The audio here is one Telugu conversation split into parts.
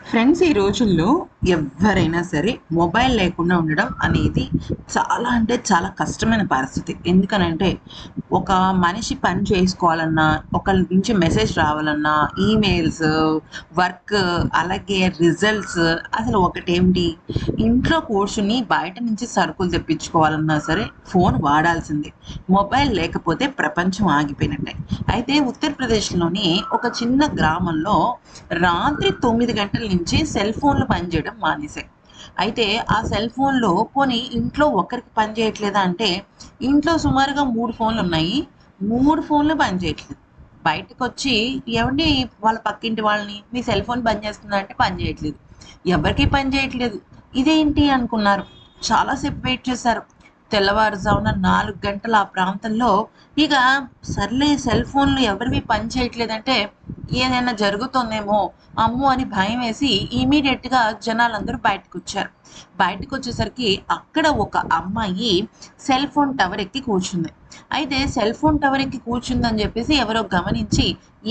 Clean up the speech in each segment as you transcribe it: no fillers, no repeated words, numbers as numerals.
ఫ్రెండ్స్, ఈ రోజుల్లో ఎవ్వరైనా సరే మొబైల్ లేకుండా ఉండడం అనేది చాలా అంటే చాలా కష్టమైన పరిస్థితి. ఎందుకనంటే ఒక మనిషి పని చేసుకోవాలన్నా, ఒకళ్ళ నుంచి మెసేజ్ రావాలన్నా, ఈమెయిల్స్, వర్క్, అలాగే రిజల్ట్స్, అసలు ఒకటేంటి, ఇంట్లో కూర్చుని బయట నుంచి సరుకులు తెప్పించుకోవాలన్నా సరే ఫోన్ వాడాల్సిందే. మొబైల్ లేకపోతే ప్రపంచం ఆగిపోయినట్టే. అయితే ఉత్తరప్రదేశ్‌లోని ఒక చిన్న గ్రామంలో రాత్రి 9 గంటల నుంచి సెల్ ఫోన్లు పనిచేయడం మానేశాయి. అయితే ఆ సెల్ ఫోన్‌లో పోనీ ఇంట్లో ఒక్కరికి పని చేయట్లేదా అంటే, ఇంట్లో సుమారుగా 3 ఫోన్లున్నాయి. 3 ఫోన్లు పనిచేయట్లేదు. బయటకొచ్చి "ఏవండీ, వాళ్ళ పక్కింటి వాళ్ళని మీ సెల్ ఫోన్ పనిచేస్తుందా?" అంటే పని చేయట్లేదు. ఎవరికీ పని చేయట్లేదు. ఇదేంటి అనుకున్నారు. చాలా సేపు వెయిట్ చేశారు. తెల్లవారుజామున 4 గంటల ఆ ప్రాంతంలో ఇక సర్లే, సెల్ ఫోన్లు ఎవరివి పని చేయట్లేదంటే ఏదైనా జరుగుతుందేమో, అమ్మో అని భయమేసి ఇమ్మీడియేట్‌గా జనాలందరూ బయటకొచ్చారు. బయటకొచ్చేసరికి అక్కడ ఒక అమ్మాయి సెల్ ఫోన్ టవర్ ఎక్కి కూర్చుంది. అయితే సెల్ ఫోన్ టవర్ ఎక్కి కూర్చుందని జెప్పేసి ఎవరో గమనించి,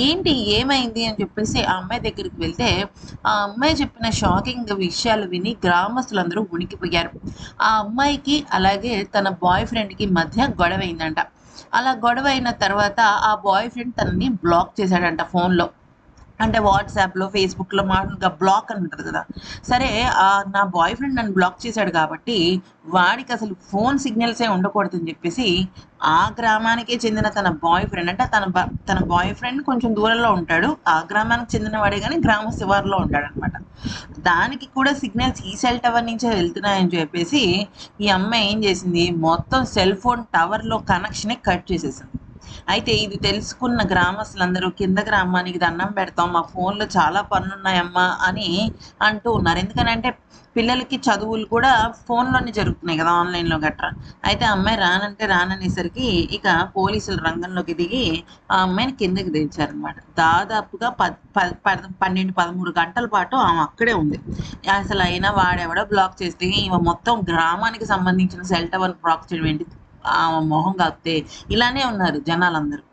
ఏంటి ఏమైంది అని చెప్పేసి ఆ అమ్మాయి దగ్గరికి వెళ్తే, ఆ అమ్మాయి చెప్పిన షాకింగ్ విషయాలు విని గ్రామస్తులందరూ ఉనికిపోయారు. ఆ అమ్మాయికి అలాగే తన బాయ్ ఫ్రెండ్‌కి మధ్య గొడవయిందంట. అలా గొడవయిన తర్వాత ఆ బాయ్ ఫ్రెండ్ తనని బ్లాక్ చేశాడంట ఫోన్‌లో. అంటే వాట్సాప్‌లో, ఫేస్‌బుక్‌లో మామూలుగా బ్లాక్ అని ఉంటది కదా! సరే, నా బాయ్ ఫ్రెండ్ నన్ను బ్లాక్ చేశాడు కాబట్టి, వాడికసలు ఫోను సిగ్నల్సే ఉండకూడదని జెప్పేసి, ఆ గ్రామానికే చెందిన తన బాయ్ ఫ్రెండ్, అంటే తన బాయ్ ఫ్రెండ్ కొంచెం దూరంలో ఉంటాడు. ఆ గ్రామానికి చెందిన వాడే గానీ గ్రామ శివారులో ఉంటాడనమాట. దానికి కూడా సిగ్నల్స్ ఈ సెల్ టవర్ నుంచే వెళ్తున్నాయని చెప్పేసి, ఈ అమ్మాయి ఏం జేసింది, మొత్తం సెల్ ఫోన్ టవర్‌లో కనెక్షనే కట్ చేసేసింది. అయితే ఇది తెలుసుకున్న గ్రామస్తులందరూ కింద గ్రామానికి దండం పెడతాం, మా ఫోన్‌లో చాలా పనులున్నాయమ్మా అని అంటూ ఉన్నారు. ఎందుకనంటే పిల్లలకి చదువులు కూడా ఫోన్‌లోనే జరుగుతున్నాయి గదా! ఆన్‌లైన్‌లో గట్రా. అయితే ఆ అమ్మాయి రానంటే రాననేసరికి ఇక పోలీసులు రంగంలోకి దిగి ఆ అమ్మాయిని కిందకి దించారనమాట. దాదాపుగా పద్ పద్ పద్ 12, 13 గంటల పాటు ఆమె అక్కడే ఉంది. అసలయినా వాడెవడో బ్లాక్ చేస్తే ఈమె మొత్తం గ్రామానికి సంబంధించిన సెల్ టవర్‌ని బ్లాక్ చేయడం ఏంటి? ఆమె మొహం కాకపోతే ఇలానే ఉన్నారు జనాలందరూ.